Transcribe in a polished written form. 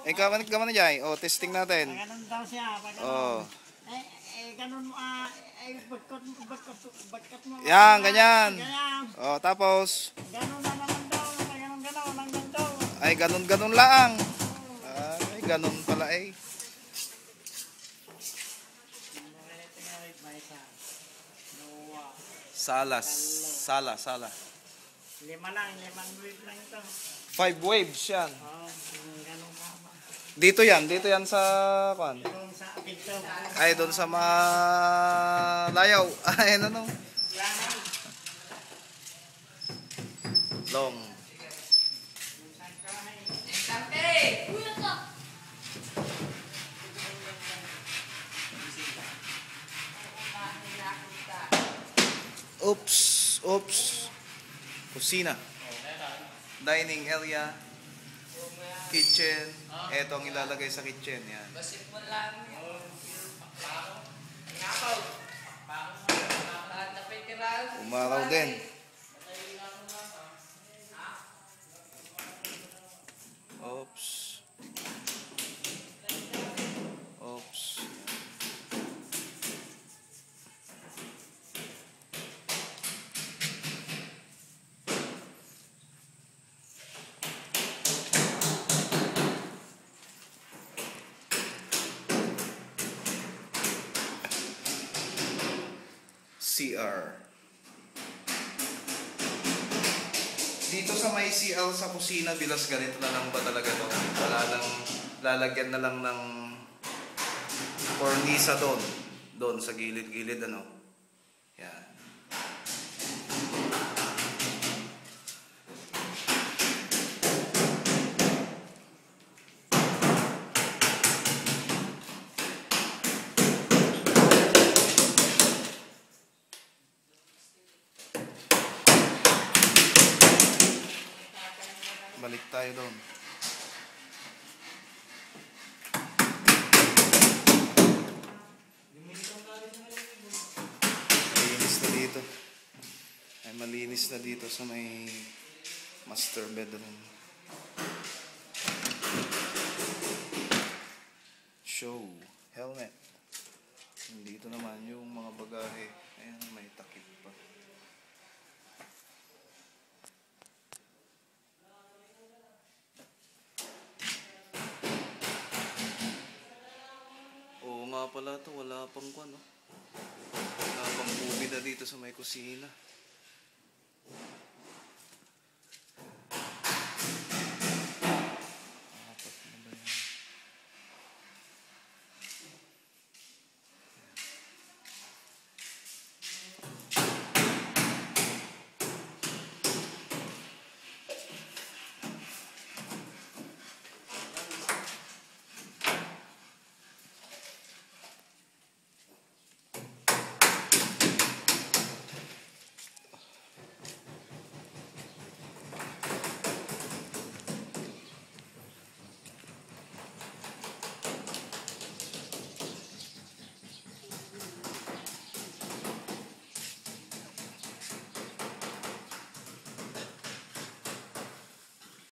Kaman na dyan. O, testing natin. Ganun daw siya. O. Ganun mo, bagkat mo. Yan, ganyan. Ganyan. O, tapos. Ganun na naman daw. Ganun, hanggang daw. Ay, ganun lang. Ay, ganun pala eh. Sala. 5 wave lang ito. 5 waves yan. Oo, ganun ka ba? Dito yan sa kwan. Doon sa apito. Ay, doon sa malayaw. Ay, ano. Long. Oops. Kusina. Dining area. Kitchen. Ito ang ilalagay sa kitchen. Yan. Umaraw din. Oops. CR. Dito sa may CR sa kusina, bilas ganito na lang ba talaga to? Wala lang, lalagyan na lang ng cornisa doon sa gilid-gilid, ano. Yan. Balik tayo doon. Malinis na dito. Ay, malinis na dito sa may master bedroom. Show. Helmet. Dito naman yung mga bagahe. Ayan, may takip pa. Nga pala to, wala pang kwan, no? Wala pang movie na dito sa may kusina.